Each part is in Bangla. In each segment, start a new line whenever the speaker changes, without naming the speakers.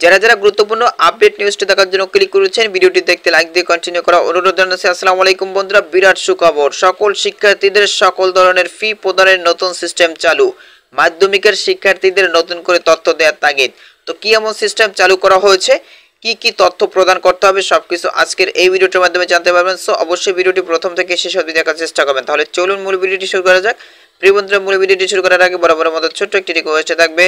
যারা গুরুত্বপূর্ণ আপডেট নিউজটি দেখার জন্য ক্লিক করেছেন, ভিডিওটি দেখতে লাইক দিয়ে কন্টিনিউ করা অনুরোধ জানাচ্ছি। আসসালামু আলাইকুম বন্ধুরা, বিরাট সুখবর। সকল শিক্ষার্থীদের সকল ধরনের ফি প্রদানের নতুন সিস্টেম চালু। মাধ্যমিকের শিক্ষার্থীদের নতুন করে তথ্য দেওয়ার তাগিদ। তো কি এমন সিস্টেম চালু করা হয়েছে, কি তথ্য প্রদান করতে হবে, সবকিছু আজকের এই ভিডিওটির মাধ্যমে জানতে পারবেন। সো অবশ্যই ভিডিওটি প্রথম থেকে শেষ অবধি দেখার চেষ্টা করবেন। তাহলে চলুন মূল ভিডিওটি শুরু করা যাক। প্রিয় বন্ধুরা, মূল ভিডিওটি শুরু করার আগে বরাবর মতো ছোট্ট একটি রিকোয়েস্ট থাকবে,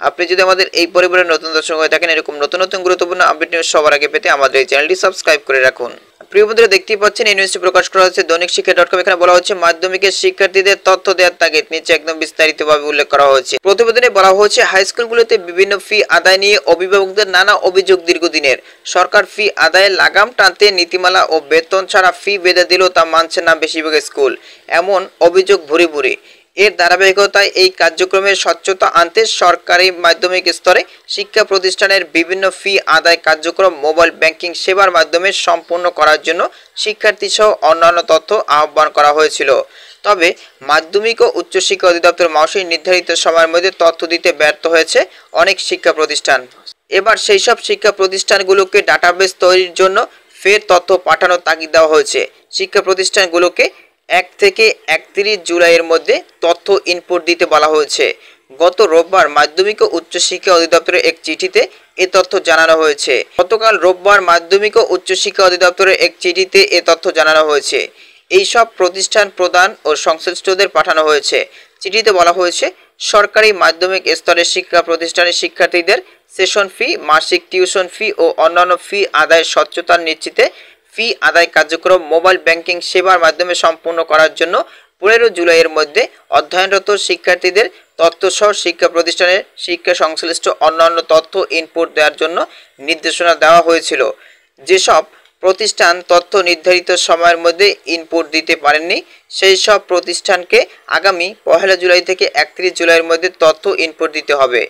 আপনি যদি আমাদের এই পরিবারের নতুন দর্শক হয়ে থাকেন, এরকম নতুন গুরুত্বপূর্ণ আপডেট নিউজ সবার আগে পেতে আমাদের এই চ্যানেলটি সাবস্ক্রাইব করে রাখুন। প্রিয় বন্ধুরা, দেখতেই পাচ্ছেন এই নিউজটি প্রকাশ করা হচ্ছে দৈনিক শিক্ষা.com। এখানে বলা হচ্ছে মাধ্যমিকের শিক্ষার্থীদের তথ্য দেওয়ার তাগিদ। নিচে একদম বিস্তারিতভাবে উল্লেখ করা হয়েছে। প্রতিবেদনে বলা হচ্ছে হাই স্কুলগুলোতে বিভিন্ন ফি আদায় নিয়ে অভিভাবকদের নানা অভিযোগ দীর্ঘদিনের। সরকার ফি আদায়ে লাগাম টানতে নীতিমালা ও বেতন ছাড়া ফি বেঁধে দিলেও তা মানছে না বেশিরভাগ স্কুল, এমন অভিযোগ ভুরি। এর ধারাবাহিকতায় এই কার্যক্রমের স্বচ্ছতা আনতে সরকারি মাধ্যমিক স্তরে শিক্ষা প্রতিষ্ঠানের বিভিন্ন ফি আদায় কার্যক্রম মোবাইল ব্যাংকিং সেবার মাধ্যমে সম্পূর্ণ করার জন্য শিক্ষার্থী সহ অন্যান্য তথ্য আহ্বান করা হয়েছিল। তবে মাধ্যমিক ও উচ্চশিক্ষা অধিদপ্তর মাসিক নির্ধারিত সময়ের মধ্যে তথ্য দিতে ব্যর্থ হয়েছে অনেক শিক্ষা প্রতিষ্ঠান। এবার সেই সব শিক্ষা প্রতিষ্ঠানগুলোকে ডাটাবেস তৈরির জন্য ফের তথ্য পাঠানোর তাগিদ দেওয়া হয়েছে। শিক্ষা প্রতিষ্ঠানগুলোকে 1 থেকে 31 জুলাইয়ের মধ্যে তথ্য ইনপুট দিতে বলা হয়েছে। গত রোববার মাধ্যমিক ও উচ্চশিক্ষা অধিদপ্তরের এক চিঠিতে এ তথ্য জানানো হয়েছে। গতকাল রোববার মাধ্যমিক ও উচ্চশিক্ষা অধিদপ্তরের এক চিঠিতে এ তথ্য জানানো হয়েছে। এই সব প্রতিষ্ঠান প্রদান ও সংশ্লিষ্টদের পাঠানো হয়েছে। চিঠিতে বলা হয়েছে, সরকারি মাধ্যমিক স্তরের শিক্ষা প্রতিষ্ঠানের শিক্ষার্থীদের সেশন ফি, মাসিক টিউশন ফি ও অন্যান্য ফি আদায়ের স্বচ্ছতা নিশ্চিতে ফি আদায় কার্যক্রম মোবাইল ব্যাংকিং সেবার মাধ্যমে সম্পূর্ণ করার জন্য 15 জুলাইয়ের মধ্যে অধ্যয়নরত শিক্ষার্থীদের তথ্যসহ শিক্ষা প্রতিষ্ঠানের শিক্ষা সংশ্লিষ্ট অন্যান্য তথ্য ইনপুট দেওয়ার জন্য নির্দেশনা দেওয়া হয়েছিল। যেসব প্রতিষ্ঠান তথ্য নির্ধারিত সময়ের মধ্যে ইনপুট দিতে পারেননি, সেই সব প্রতিষ্ঠানকে আগামী 1 জুলাই থেকে 31 জুলাইয়ের মধ্যে তথ্য ইনপুট দিতে হবে।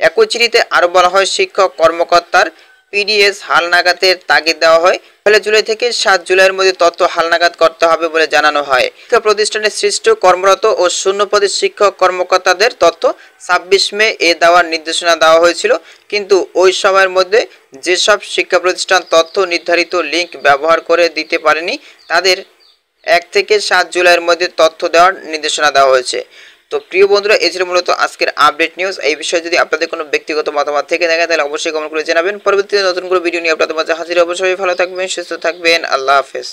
একই চিঠিতে আরও বলা হয়, শিক্ষক কর্মকর্তার পিডিএস হালনাগাদের তাগিদ দেওয়া হয়। 1 জুলাই থেকে 7 জুলাইয়ের মধ্যে তথ্য হালনাগাদ করতে হবে বলে জানানো হয়। শিক্ষা প্রতিষ্ঠানের সৃষ্ট কর্মরত ও শূন্যপদের শিক্ষক কর্মকর্তাদের তথ্য 26 মে দেওয়ার নির্দেশনা দেওয়া হয়েছিল, কিন্তু ওই সময়ের মধ্যে যেসব শিক্ষা প্রতিষ্ঠান তথ্য নির্ধারিত লিঙ্ক ব্যবহার করে দিতে পারেনি, তাদের 1 থেকে 7 জুলাইয়ের মধ্যে তথ্য দেওয়ার নির্দেশনা দেওয়া হয়েছে। তো প্রিয় বন্ধুরা, এই ছিল মূলত আজকের আপডেট নিউজ। এই বিষয়ে যদি আপনাদের কোনো ব্যক্তিগত মতামত থেকে থাকে তাহলে অবশ্যই কমেন্ট করে জানাবেন। পরবর্তীতে নতুন কোনো ভিডিও নিয়ে আপনাদের মাঝে হাজির। অবশ্যই ভালো থাকবেন, সুস্থ থাকবেন। আল্লাহ হাফেজ।